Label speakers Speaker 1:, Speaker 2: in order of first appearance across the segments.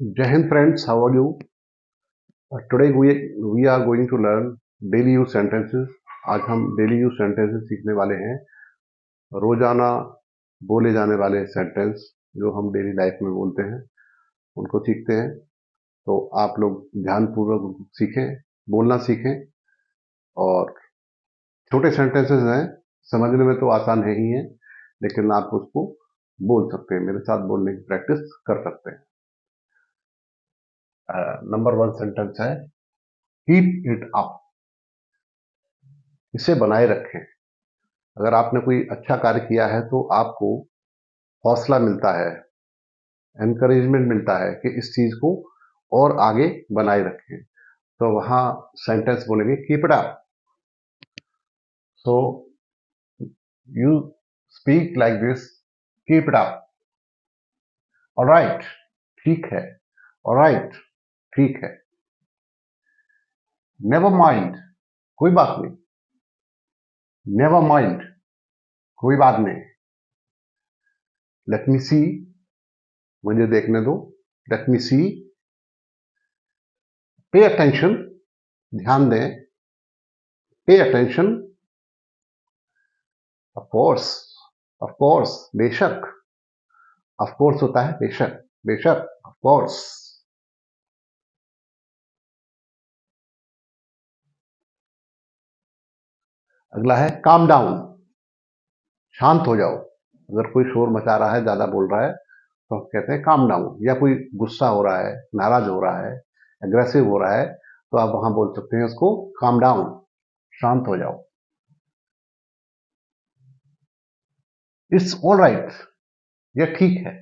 Speaker 1: Jai Hind friends, how are you? Today we are going to learn daily use sentences. आज हम daily use sentences सीखने वाले हैं. रोजाना बोले जाने वाले सेंटेंस जो हम डेली लाइफ में बोलते हैं उनको सीखते हैं. तो आप लोग ध्यानपूर्वक सीखें, बोलना सीखें. और छोटे सेंटेंसेस हैं, समझने में तो आसान है ही है, लेकिन आप उसको बोल सकते हैं. मेरे साथ बोलने की प्रैक्टिस कर सकते हैं. नंबर 1 सेंटेंस है कीप इट अप. इसे बनाए रखें. अगर आपने कोई अच्छा कार्य किया है तो आपको हौसला मिलता है, एनकरेजमेंट मिलता है कि इस चीज को और आगे बनाए रखें. तो वहां सेंटेंस बोलेंगे keep it up. So you speak like this, keep it up. Alright, ठीक है. ऑलराइट, ठीक है. नेवर माइंड, कोई बात नहीं. नेवर माइंड, कोई बात नहीं. लेट मी सी, मुझे देखने दो. Late me see. Pay attention, ध्यान दें. पे अटेंशन. ऑफ कोर्स, बेशक. ऑफ कोर्स होता है बेशक. बेशक, ऑफ कोर्स. अगला है काम डाउन, शांत हो जाओ. अगर कोई शोर मचा रहा है, ज्यादा बोल रहा है, तो हम कहते हैं काम डाउन. या कोई गुस्सा हो रहा है, नाराज हो रहा है, एग्रेसिव हो रहा है, तो आप वहां बोल सकते हैं उसको काम डाउन, शांत हो जाओ. इट्स ऑल राइट, यह ठीक है.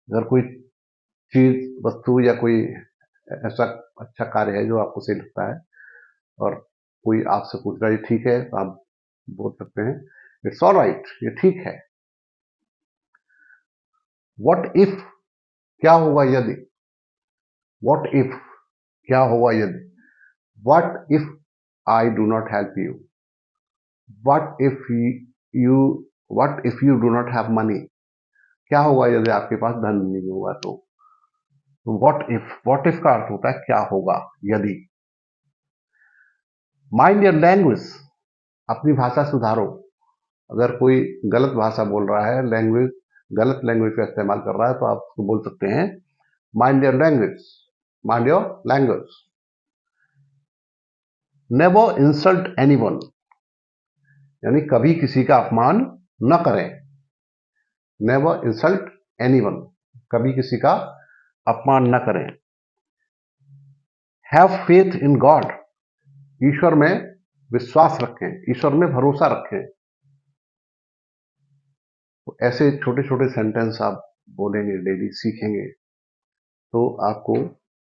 Speaker 1: अगर कोई चीज, वस्तु या कोई ऐसा अच्छा कार्य है जो आपको सही लगता है और कोई आपसे पूछ रहा है ठीक है, तो आप बोल सकते हैं इट्स ऑल राइट, ये ठीक है. व्हाट इफ, क्या होगा यदि. व्हाट इफ, क्या होगा यदि. What if I do not help you. What if you what if you do not have money. क्या होगा यदि आपके पास धन नहीं होगा. तो व्हाट इफ का अर्थ होता है क्या होगा यदि. माइंड योर लैंग्वेज, अपनी भाषा सुधारो. अगर कोई गलत भाषा बोल रहा है, लैंग्वेज, गलत लैंग्वेज का इस्तेमाल कर रहा है, तो आप उसको बोल सकते हैं mind your language. Mind your language. Never insult anyone, यानी कभी किसी का अपमान न करें. नेवर इंसल्ट एनीवन, कभी किसी का अपमान न करें. हैव फेथ इन गॉड, ईश्वर में विश्वास रखें, ईश्वर में भरोसा रखें. तो ऐसे छोटे छोटे सेंटेंस आप बोलेंगे, डेली सीखेंगे, तो आपको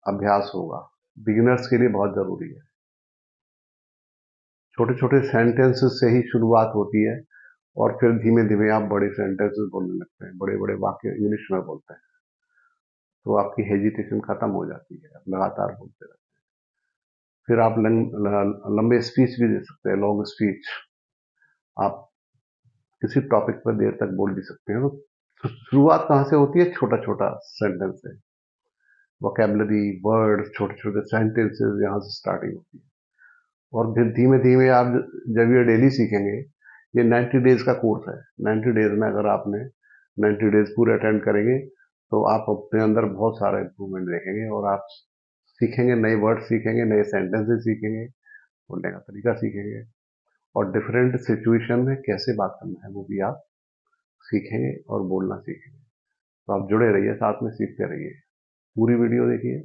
Speaker 1: अभ्यास होगा. बिगिनर्स के लिए बहुत जरूरी है. छोटे छोटे सेंटेंसेस से ही शुरुआत होती है और फिर धीमे धीमे आप बड़े सेंटेंसेस बोलने लगते हैं, बड़े बड़े वाक्य इंग्लिश में बोलते हैं. तो आपकी हेजिटेशन खत्म हो जाती है, आप लगातार बोलते रहते हैं. फिर आप लंबे स्पीच भी दे सकते हैं, लॉन्ग स्पीच. आप किसी टॉपिक पर देर तक बोल भी सकते हैं. तो शुरुआत कहाँ से होती है, छोटा छोटा सेंटेंस से. वोकेबलरी, वर्ड, छोटे छोटे सेंटेंसेस, यहाँ से स्टार्टिंग होती है. और फिर धीमे धीमे आप जब ये डेली सीखेंगे, ये 90 डेज का कोर्स है. 90 डेज में अगर आपने 90 डेज पूरे अटेंड करेंगे तो आप अपने अंदर बहुत सारा इंप्रूवमेंट देखेंगे और आप सीखेंगे, नए वर्ड सीखेंगे, नए सेंटेंसेस सीखेंगे, बोलने का तरीका सीखेंगे, और डिफरेंट सिचुएशन में कैसे बात करना है वो भी आप सीखेंगे और बोलना सीखेंगे. तो आप जुड़े रहिए, साथ में सीखते रहिए. पूरी वीडियो देखिए,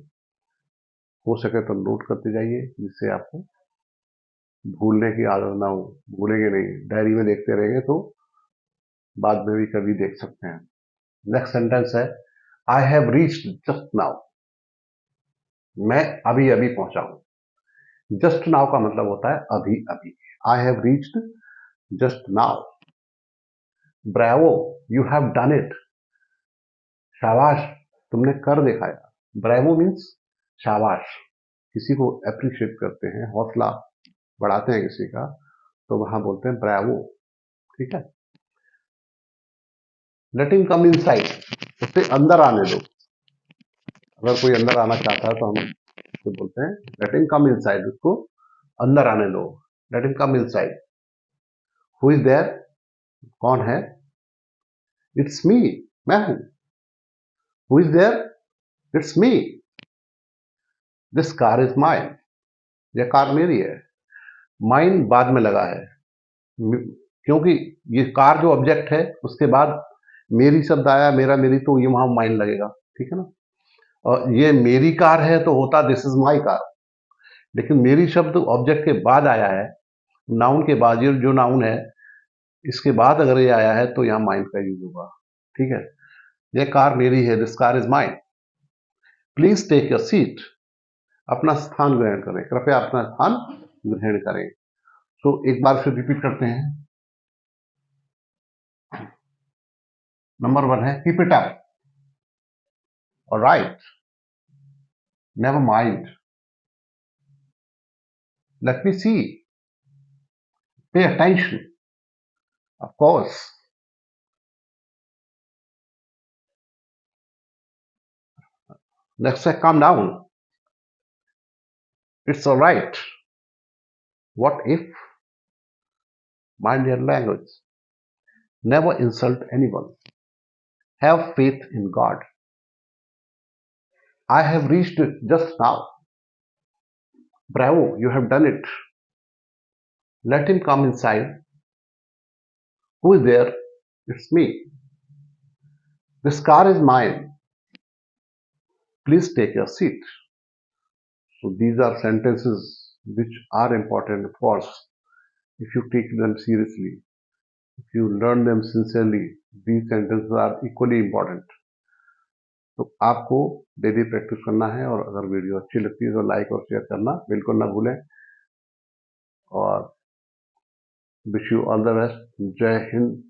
Speaker 1: हो सके तो नोट करते जाइए, जिससे आपको भूलने की आदत ना हो. भूलेंगे नहीं, डायरी में देखते रहेंगे तो बाद में भी कभी देख सकते हैं. नेक्स्ट सेंटेंस है I have reached just now. मैं अभी अभी पहुंचा हूं. जस्ट नाउ का मतलब होता है अभी अभी. I have reached just now. Bravo, you have done it. शाबाश, तुमने कर दिखाया. ब्रावो मीन्स शाबाश. किसी को अप्रिशिएट करते हैं, हौसला बढ़ाते हैं किसी का, तो वहां बोलते हैं ब्रावो. ठीक है. लेट हिम कम इनसाइड, उसे अंदर आने दो. अगर कोई अंदर आना चाहता है तो हम उसको बोलते हैं लेट हिम कम इनसाइड, उसको अंदर आने दो, let him come inside. Who is there, कौन है? इट्स मी, मैं हूं। Who is there, it's me. This car is mine, यह कार मेरी है। माइन बाद में लगा है, क्योंकि ये कार जो ऑब्जेक्ट है उसके बाद मेरी शब्द आया, मेरा मेरी, तो ये वहां माइन लगेगा, ठीक है ना। और ये मेरी कार है तो होता दिस इज माई कार, लेकिन मेरी शब्द ऑब्जेक्ट के बाद आया है, नाउन के बाद, ये जो नाउन है इसके बाद अगर ये आया है तो यहाँ माइंड का यूज होगा, ठीक है। ये कार मेरी है, this car is mine. Please take your seat, अपना स्थान ग्रहण करें, कृपया अपना स्थान ग्रहण करें। तो एक बार फिर रिपीट करते हैं। नंबर 1 है keep it up, alright, never mind, let me see, pay attention, of course, next है calm down, it's alright, what if, mind your language, never insult anyone, have faith in God, I have reached it just now. Bravo, you have done it. Let him come inside. Who is there? It's me. This car is mine. Please take your seat. So these are sentences which are important, of course, if you take them seriously. If you learn them sincerely, these sentences are equally important. तो आपको daily practice करना है, और अगर video अच्छी लगती है तो लाइक और शेयर करना बिल्कुल ना भूलें। और wish you all the best. जय हिंद।